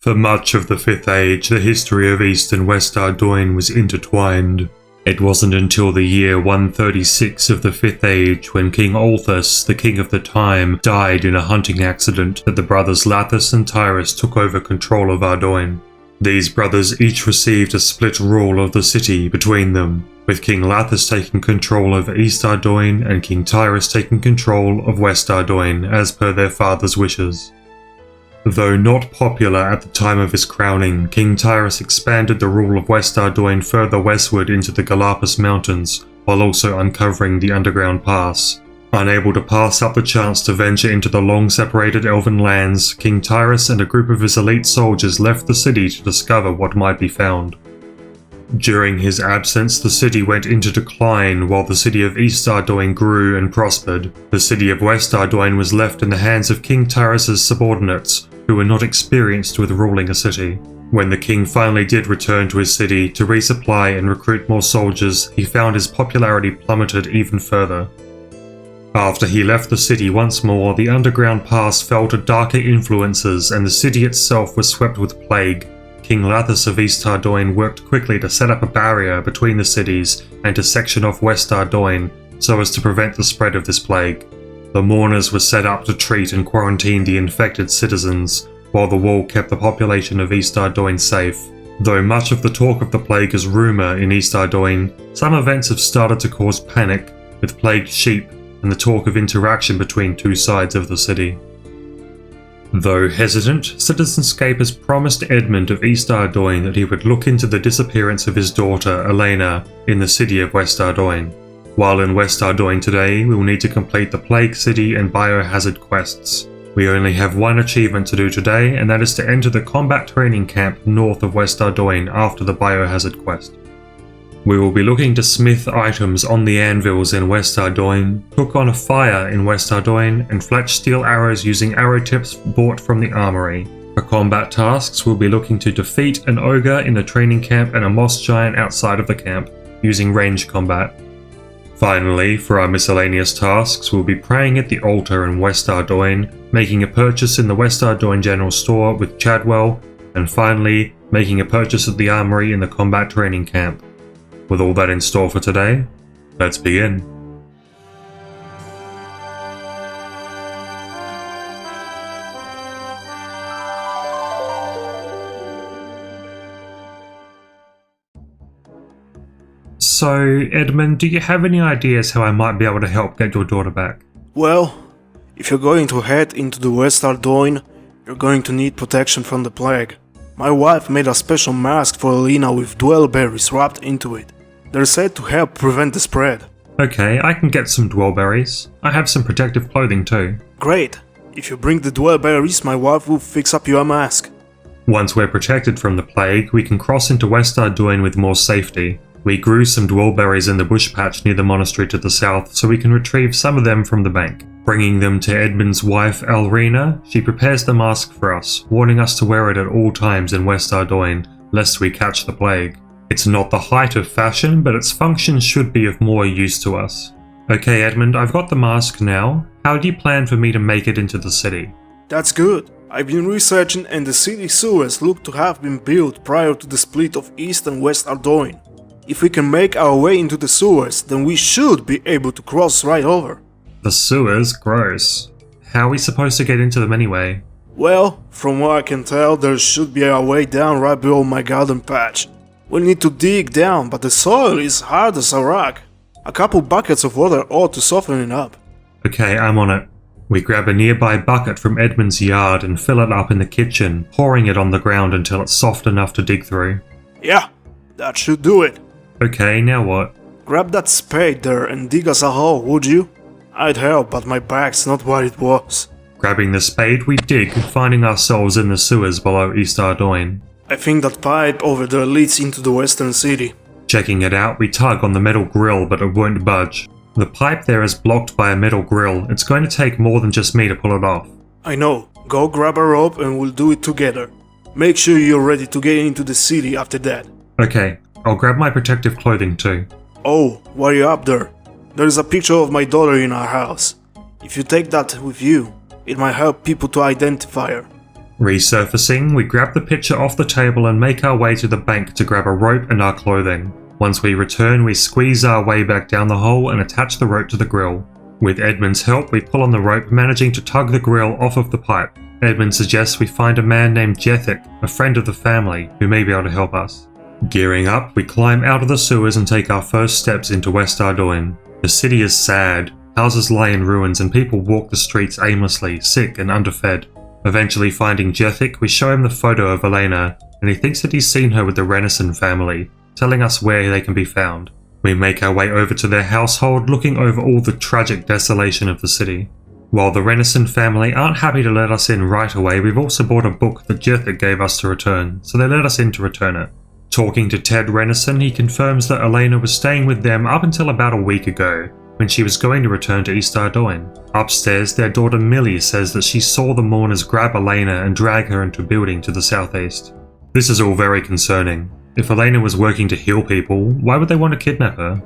For much of the 5th Age, the history of East and West Ardougne was intertwined. It wasn't until the year 136 of the 5th Age, when King Althus, the king of the time, died in a hunting accident, that the brothers Lathus and Tyras took over control of Ardougne. These brothers each received a split rule of the city between them, with King Lathus taking control over East Ardougne and King Tyras taking control of West Ardougne, as per their father's wishes. Though not popular at the time of his crowning, King Tyras expanded the rule of West Ardougne further westward into the Galapagos Mountains, while also uncovering the underground pass. Unable to pass up the chance to venture into the long-separated elven lands, King Tyras and a group of his elite soldiers left the city to discover what might be found. During his absence, the city went into decline while the city of East Ardougne grew and prospered. The city of West Ardougne was left in the hands of King Tyras' subordinates, who were not experienced with ruling a city. When the king finally did return to his city to resupply and recruit more soldiers, he found his popularity plummeted even further. After he left the city once more, the underground pass fell to darker influences and the city itself was swept with plague. King Lathus of East Ardougne worked quickly to set up a barrier between the cities and to section off West Ardougne so as to prevent the spread of this plague. The mourners were set up to treat and quarantine the infected citizens, while the wall kept the population of East Ardougne safe. Though much of the talk of the plague is rumour in East Ardougne, some events have started to cause panic, with plagued sheep and the talk of interaction between two sides of the city. Though hesitant, Citizenscape has promised Edmond of East Ardougne that he would look into the disappearance of his daughter, Elena, in the city of West Ardougne. While in West Ardougne today, we will need to complete the Plague City and Biohazard quests. We only have one achievement to do today, and that is to enter the combat training camp north of West Ardougne after the Biohazard quest. We will be looking to smith items on the anvils in West Ardougne, cook on a fire in West Ardougne, and fletch steel arrows using arrow tips bought from the armory. For combat tasks, we'll be looking to defeat an ogre in the training camp and a moss giant outside of the camp, using range combat. Finally, for our miscellaneous tasks, we'll be praying at the altar in West Ardougne, making a purchase in the West Ardougne General Store with Chadwell, and finally, making a purchase at the armory in the combat training camp. With all that in store for today, let's begin. So, Edmond, do you have any ideas how I might be able to help get your daughter back? Well, if you're going to head into the West Ardougne, you're going to need protection from the plague. My wife made a special mask for Elena with dwellberries wrapped into it. They're said to help prevent the spread. Okay, I can get some dwellberries. I have some protective clothing too. Great! If you bring the dwellberries, my wife will fix up your mask. Once we're protected from the plague, we can cross into West Ardougne with more safety. We grew some dwellberries in the bush patch near the monastery to the south, so we can retrieve some of them from the bank. Bringing them to Edmond's wife, Alrina, she prepares the mask for us, warning us to wear it at all times in West Ardougne, lest we catch the plague. It's not the height of fashion, but its function should be of more use to us. Okay, Edmond, I've got the mask now. How do you plan for me to make it into the city? That's good. I've been researching and the city sewers look to have been built prior to the split of East and West Ardougne. If we can make our way into the sewers, then we should be able to cross right over. The sewers? Gross. How are we supposed to get into them anyway? Well, from what I can tell, there should be a way down right below my garden patch. We'll need to dig down, but the soil is hard as a rock. A couple buckets of water ought to soften it up. Okay, I'm on it. We grab a nearby bucket from Edmond's yard and fill it up in the kitchen, pouring it on the ground until it's soft enough to dig through. Yeah, that should do it. Okay, now what? Grab that spade there and dig us a hole, would you? I'd help, but my back's not what it was. Grabbing the spade, we dig, finding ourselves in the sewers below East Ardougne. I think that pipe over there leads into the western city. Checking it out, we tug on the metal grill, but it won't budge. The pipe there is blocked by a metal grill. It's going to take more than just me to pull it off. I know. Go grab a rope and we'll do it together. Make sure you're ready to get into the city after that. Okay, I'll grab my protective clothing too. Oh, while you're up there, there's a picture of my daughter in our house. If you take that with you, it might help people to identify her. Resurfacing, we grab the picture off the table and make our way to the bank to grab a rope and our clothing. Once we return, we squeeze our way back down the hole and attach the rope to the grill. With Edmond's help, we pull on the rope, managing to tug the grill off of the pipe. Edmond suggests we find a man named Jethic, a friend of the family, who may be able to help us. Gearing up, we climb out of the sewers and take our first steps into West Ardougne. The city is sad. Houses lie in ruins and people walk the streets aimlessly, sick and underfed. Eventually finding Jethic, we show him the photo of Elena, and he thinks that he's seen her with the Renison family, telling us where they can be found. We make our way over to their household, looking over all the tragic desolation of the city. While the Renison family aren't happy to let us in right away, we've also bought a book that Jethic gave us to return, so they let us in to return it. Talking to Ted Renison, he confirms that Elena was staying with them up until about a week ago, when she was going to return to East Ardougne. Upstairs, their daughter Millie says that she saw the mourners grab Elena and drag her into a building to the southeast. This is all very concerning. If Elena was working to heal people, why would they want to kidnap her?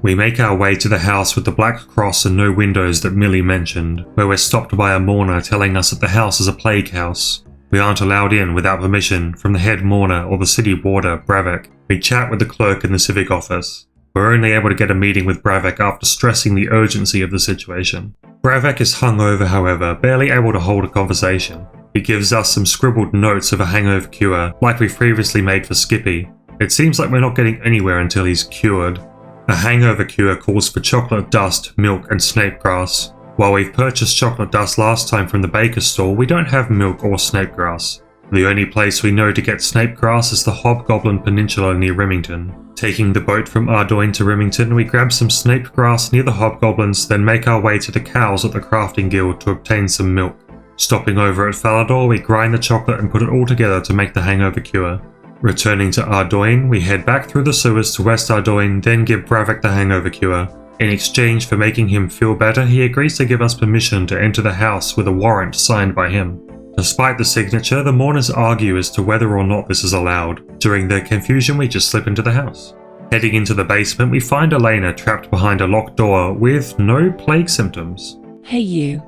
We make our way to the house with the black cross and no windows that Millie mentioned, where we're stopped by a mourner telling us that the house is a plague house. We aren't allowed in without permission from the head mourner or the city warder, Bravek. We chat with the clerk in the civic office. We're only able to get a meeting with Bravek after stressing the urgency of the situation. Bravek is hungover, however, barely able to hold a conversation. He gives us some scribbled notes of a hangover cure, like we've previously made for Skippy. It seems like we're not getting anywhere until he's cured. A hangover cure calls for chocolate dust, milk and snape grass. While we've purchased chocolate dust last time from the baker's store, we don't have milk or snape grass. The only place we know to get snape grass is the Hobgoblin Peninsula near Remington. Taking the boat from Ardougne to Remington, we grab some snape grass near the Hobgoblins, then make our way to the cows at the crafting guild to obtain some milk. Stopping over at Falador, we grind the chocolate and put it all together to make the hangover cure. Returning to Ardougne, we head back through the sewers to West Ardougne, then give Bravek the hangover cure. In exchange for making him feel better, he agrees to give us permission to enter the house with a warrant signed by him. Despite the signature, the mourners argue as to whether or not this is allowed. During their confusion, we just slip into the house. Heading into the basement, we find Elena trapped behind a locked door with no plague symptoms. Hey you.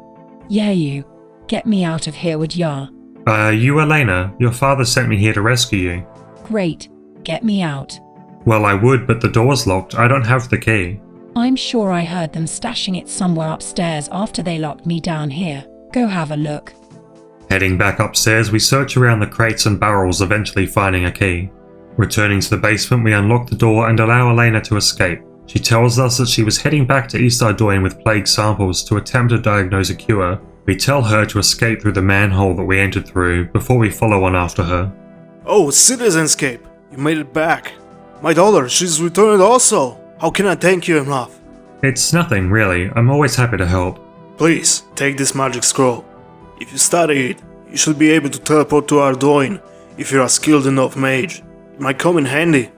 Yeah you. Get me out of here, would ya? You Elena? Your father sent me here to rescue you. Great. Get me out. Well, I would, but the door's locked. I don't have the key. I'm sure I heard them stashing it somewhere upstairs after they locked me down here. Go have a look. Heading back upstairs, we search around the crates and barrels, eventually finding a key. Returning to the basement, we unlock the door and allow Elena to escape. She tells us that she was heading back to East Ardougne with plague samples to attempt to diagnose a cure. We tell her to escape through the manhole that we entered through before we follow on after her. Oh, Citizenscape! You made it back. My daughter, she's returned also. How can I thank you enough? It's nothing, really. I'm always happy to help. Please, take this magic scroll. If you study it, you should be able to teleport to Ardougne if you're a skilled enough mage. It might come in handy.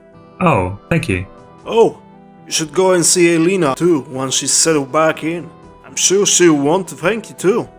Oh, thank you. Oh, you should go and see Elena too once she's settled back in. I'm sure she'll want to thank you too.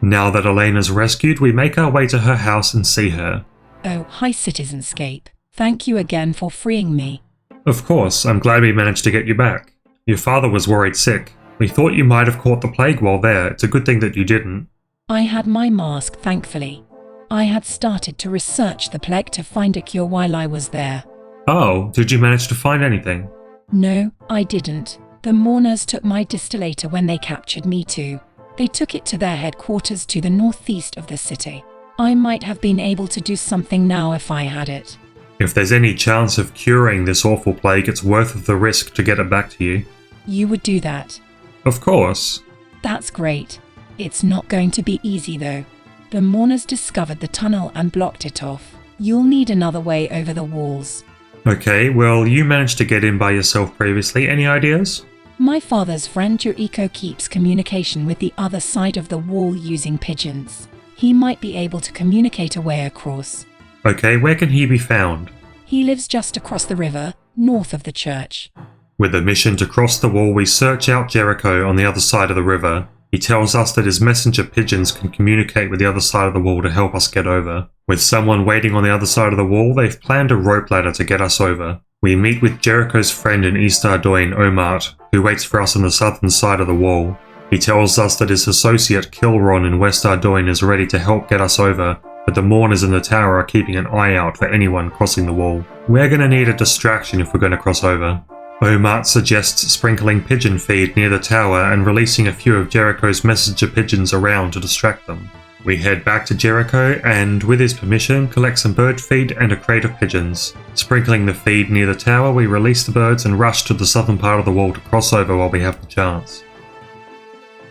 Now that Elena's rescued, we make our way to her house and see her. Oh, hi Citizenscape. Thank you again for freeing me. Of course, I'm glad we managed to get you back. Your father was worried sick. We thought you might have caught the plague while there. It's a good thing that you didn't. I had my mask, thankfully. I had started to research the plague to find a cure while I was there. Oh, did you manage to find anything? No, I didn't. The mourners took my distillator when they captured me too. They took it to their headquarters to the northeast of the city. I might have been able to do something now if I had it. If there's any chance of curing this awful plague, it's worth the risk to get it back to you. You would do that? Of course. That's great. It's not going to be easy though. The mourners discovered the tunnel and blocked it off. You'll need another way over the walls. Okay, well, you managed to get in by yourself previously. Any ideas? My father's friend Jericho keeps communication with the other side of the wall using pigeons. He might be able to communicate a way across. Okay, where can he be found? He lives just across the river, north of the church. With a mission to cross the wall, we search out Jericho on the other side of the river. He tells us that his messenger pigeons can communicate with the other side of the wall to help us get over. With someone waiting on the other side of the wall, they've planned a rope ladder to get us over. We meet with Jericho's friend in East Ardougne, Omart, who waits for us on the southern side of the wall. He tells us that his associate Kilron in West Ardougne is ready to help get us over, but the mourners in the tower are keeping an eye out for anyone crossing the wall. We're going to need a distraction if we're going to cross over. Omart suggests sprinkling pigeon feed near the tower and releasing a few of Jericho's messenger pigeons around to distract them. We head back to Jericho and, with his permission, collect some bird feed and a crate of pigeons. Sprinkling the feed near the tower, we release the birds and rush to the southern part of the wall to cross over while we have the chance.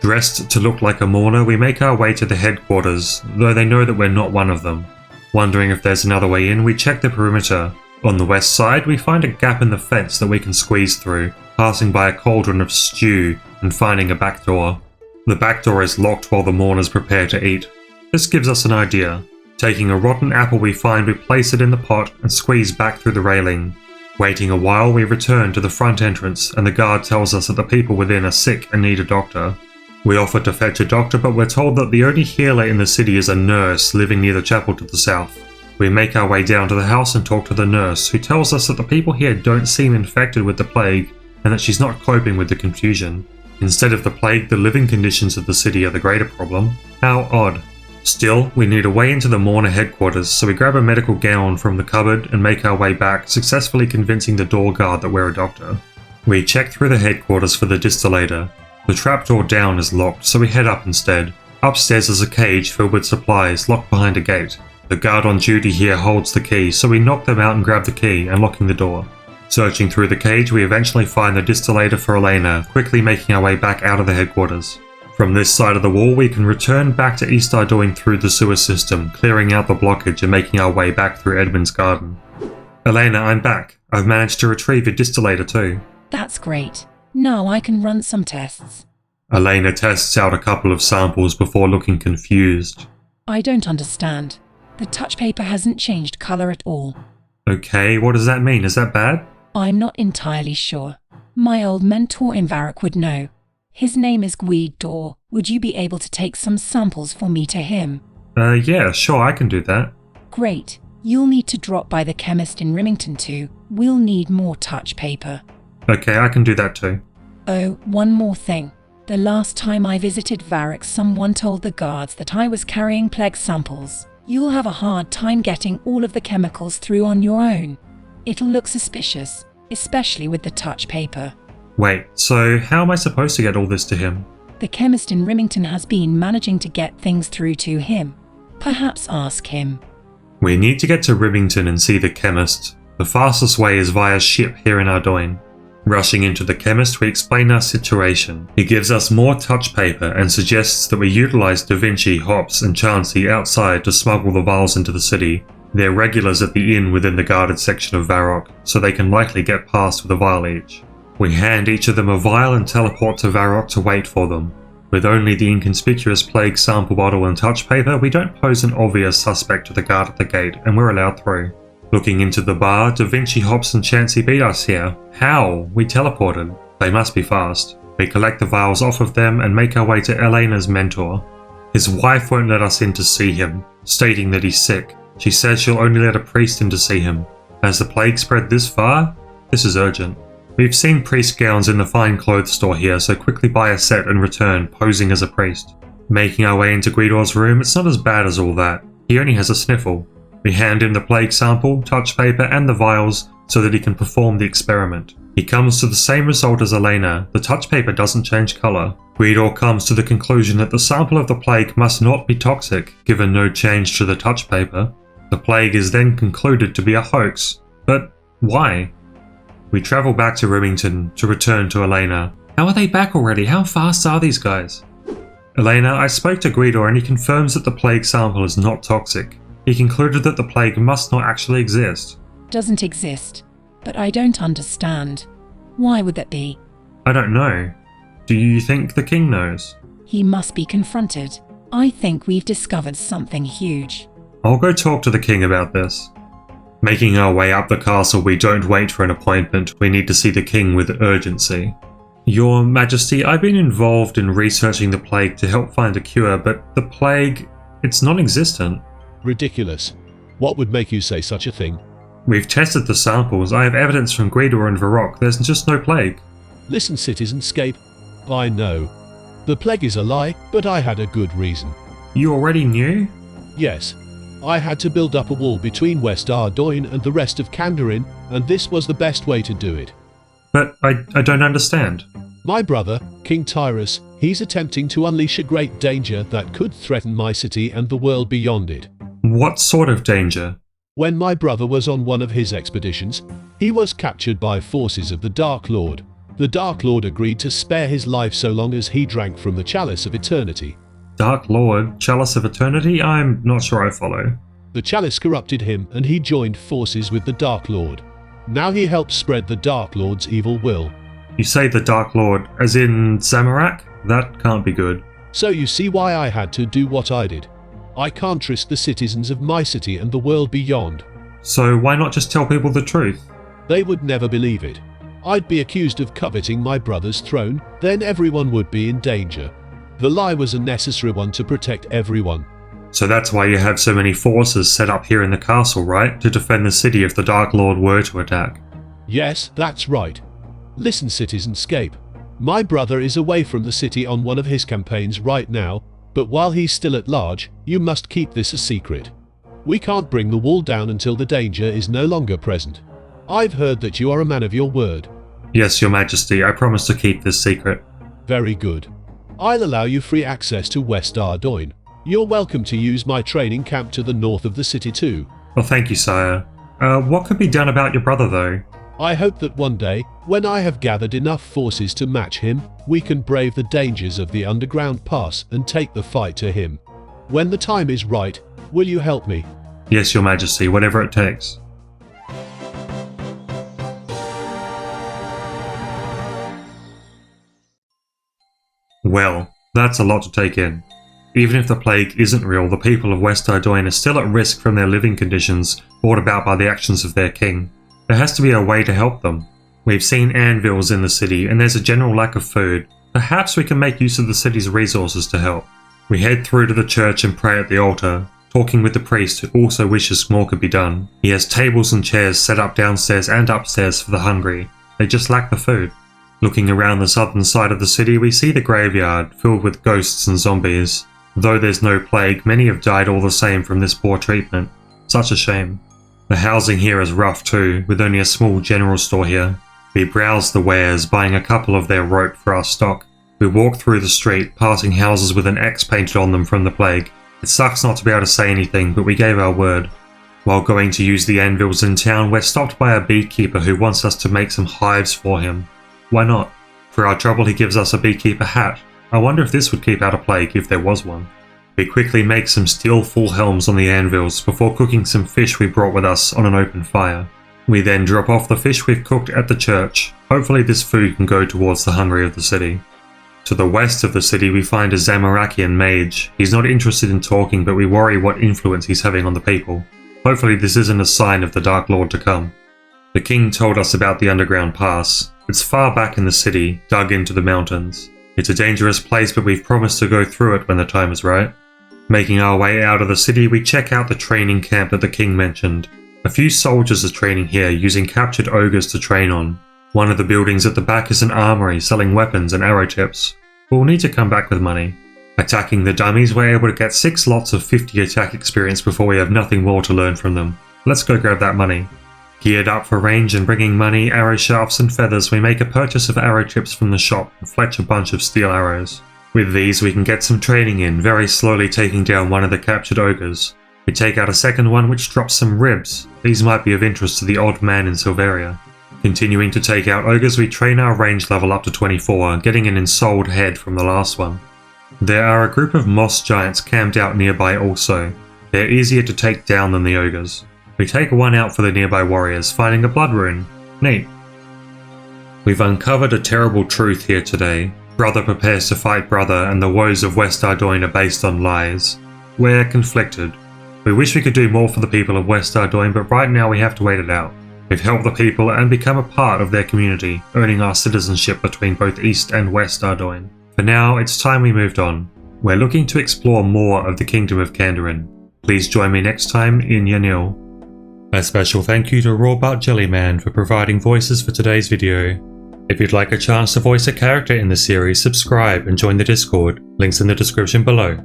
Dressed to look like a mourner, we make our way to the headquarters, though they know that we're not one of them. Wondering if there's another way in, we check the perimeter. On the west side, we find a gap in the fence that we can squeeze through, passing by a cauldron of stew and finding a back door. The back door is locked while the mourners prepare to eat. This gives us an idea. Taking a rotten apple we find, we place it in the pot and squeeze back through the railing. Waiting a while, we return to the front entrance and the guard tells us that the people within are sick and need a doctor. We offer to fetch a doctor, but we're told that the only healer in the city is a nurse living near the chapel to the south. We make our way down to the house and talk to the nurse, who tells us that the people here don't seem infected with the plague and that she's not coping with the confusion. Instead of the plague, the living conditions of the city are the greater problem. How odd. Still, we need a way into the mourner headquarters, so we grab a medical gown from the cupboard and make our way back, successfully convincing the door guard that we're a doctor. We check through the headquarters for the distillator. The trapdoor down is locked, so we head up instead. Upstairs is a cage filled with supplies, locked behind a gate. The guard on duty here holds the key, so we knock them out and grab the key, unlocking the door. Searching through the cage, we eventually find the distillator for Elena, quickly making our way back out of the headquarters. From this side of the wall, we can return back to East Ardougne through the sewer system, clearing out the blockage and making our way back through Edmond's garden. Elena, I'm back. I've managed to retrieve your distillator too. That's great. Now I can run some tests. Elena tests out a couple of samples before looking confused. I don't understand. The touch paper hasn't changed colour at all. Okay, what does that mean? Is that bad? I'm not entirely sure. My old mentor in Varrock would know. His name is Guido. Would you be able to take some samples for me to him? Yeah, sure, I can do that. Great. You'll need to drop by the chemist in Rimington too. We'll need more touch paper. Okay, I can do that too. Oh, one more thing. The last time I visited Varrock, someone told the guards that I was carrying plague samples. You'll have a hard time getting all of the chemicals through on your own. It'll look suspicious, especially with the touch paper. Wait, so how am I supposed to get all this to him? The chemist in Rimington has been managing to get things through to him. Perhaps ask him. We need to get to Rimington and see the chemist. The fastest way is via ship here in Ardougne. Rushing into the chemist, we explain our situation. He gives us more touch paper and suggests that we utilise Da Vinci, Hops and Chansey outside to smuggle the vials into the city. They're regulars at the inn within the guarded section of Varrock, so they can likely get past with a vial each. We hand each of them a vial and teleport to Varrock to wait for them. With only the inconspicuous plague sample bottle and touch paper, we don't pose an obvious suspect to the guard at the gate, and we're allowed through. Looking into the bar, Da Vinci, Hops and Chansey beat us here. How? We teleported. They must be fast. We collect the vials off of them and make our way to Elena's mentor. His wife won't let us in to see him, stating that he's sick. She says she'll only let a priest in to see him. Has the plague spread this far? This is urgent. We've seen priest gowns in the fine clothes store here, so quickly buy a set and return, posing as a priest. Making our way into Guido's room, it's not as bad as all that. He only has a sniffle. We hand him the plague sample, touch paper and the vials so that he can perform the experiment. He comes to the same result as Elena. The touch paper doesn't change colour. Guido comes to the conclusion that the sample of the plague must not be toxic, given no change to the touch paper. The plague is then concluded to be a hoax. But why? We travel back to Rimington to return to Elena. How are they back already? How fast are these guys? Elena, I spoke to Guido and he confirms that the plague sample is not toxic. He concluded that the plague must not actually exist. Doesn't exist. But I don't understand. Why would that be? I don't know. Do you think the king knows? He must be confronted. I think we've discovered something huge. I'll go talk to the king about this. Making our way up the castle, we don't wait for an appointment. We need to see the king with urgency. Your Majesty, I've been involved in researching the plague to help find a cure, but the plague, it's non-existent. Ridiculous. What would make you say such a thing? We've tested the samples. I have evidence from Guido and Varrock. There's just no plague. Listen, Citizenscape. I know. The plague is a lie, but I had a good reason. You already knew? Yes. I had to build up a wall between West Ardougne and the rest of Kandarin, and this was the best way to do it. But I don't understand. My brother, King Tyras, he's attempting to unleash a great danger that could threaten my city and the world beyond it. What sort of danger? When my brother was on one of his expeditions, he was captured by forces of the Dark Lord. The Dark Lord agreed to spare his life so long as he drank from the Chalice of Eternity. Dark Lord, Chalice of Eternity? I'm not sure I follow. The Chalice corrupted him and he joined forces with the Dark Lord. Now he helps spread the Dark Lord's evil will. You say the Dark Lord, as in Zamorak? That can't be good. So you see why I had to do what I did. I can't trust the citizens of my city and the world beyond. So why not just tell people the truth? They would never believe it. I'd be accused of coveting my brother's throne, then everyone would be in danger. The lie was a necessary one to protect everyone. So that's why you have so many forces set up here in the castle, right? To defend the city if the Dark Lord were to attack. Yes, that's right. Listen, Citizenscape. My brother is away from the city on one of his campaigns right now, but while he's still at large, you must keep this a secret. We can't bring the wall down until the danger is no longer present. I've heard that you are a man of your word. Yes, Your Majesty, I promise to keep this secret. Very good. I'll allow you free access to West Ardougne. You're welcome to use my training camp to the north of the city too. Well, thank you, sire. What could be done about your brother, though? I hope that one day, when I have gathered enough forces to match him, we can brave the dangers of the underground pass and take the fight to him. When the time is right, will you help me? Yes, Your Majesty, whatever it takes. Well, that's a lot to take in. Even if the plague isn't real, the people of West Ardougne are still at risk from their living conditions brought about by the actions of their king. There has to be a way to help them. We've seen anvils in the city, and there's a general lack of food. Perhaps we can make use of the city's resources to help. We head through to the church and pray at the altar, talking with the priest who also wishes more could be done. He has tables and chairs set up downstairs and upstairs for the hungry. They just lack the food. Looking around the southern side of the city, we see the graveyard, filled with ghosts and zombies. Though there's no plague, many have died all the same from this poor treatment. Such a shame. The housing here is rough too, with only a small general store here. We browse the wares, buying a couple of their rope for our stock. We walk through the street, passing houses with an X painted on them from the plague. It sucks not to be able to say anything, but we gave our word. While going to use the anvils in town, we're stopped by a beekeeper who wants us to make some hives for him. Why not? For our trouble he gives us a beekeeper hat. I wonder if this would keep out a plague if there was one. We quickly make some steel full helms on the anvils before cooking some fish we brought with us on an open fire. We then drop off the fish we've cooked at the church. Hopefully this food can go towards the hungry of the city. To the west of the city we find a Zamorakian mage. He's not interested in talking, but we worry what influence he's having on the people. Hopefully this isn't a sign of the Dark Lord to come. The king told us about the underground pass. It's far back in the city, dug into the mountains. It's a dangerous place, but we've promised to go through it when the time is right. Making our way out of the city, we check out the training camp that the king mentioned. A few soldiers are training here, using captured ogres to train on. One of the buildings at the back is an armory selling weapons and arrow tips. We'll need to come back with money. Attacking the dummies, we're able to get 6 lots of 50 attack experience before we have nothing more to learn from them. Let's go grab that money. Geared up for range and bringing money, arrow shafts and feathers, we make a purchase of arrow tips from the shop and fletch a bunch of steel arrows. With these we can get some training in, very slowly taking down one of the captured ogres. We take out a second one which drops some ribs. These might be of interest to the odd man in Silveria. Continuing to take out ogres, we train our range level up to 24, getting an ensouled head from the last one. There are a group of moss giants camped out nearby also. They're easier to take down than the ogres. We take one out for the nearby warriors, finding a blood rune. Neat. We've uncovered a terrible truth here today. Brother prepares to fight brother, and the woes of West Ardougne are based on lies. We're conflicted. We wish we could do more for the people of West Ardougne, but right now we have to wait it out. We've helped the people and become a part of their community, earning our citizenship between both East and West Ardougne. For now, it's time we moved on. We're looking to explore more of the Kingdom of Kandarin. Please join me next time in Yanil. A special thank you to Rawbart Jellyman for providing voices for today's video. If you'd like a chance to voice a character in the series, subscribe and join the Discord. Links in the description below.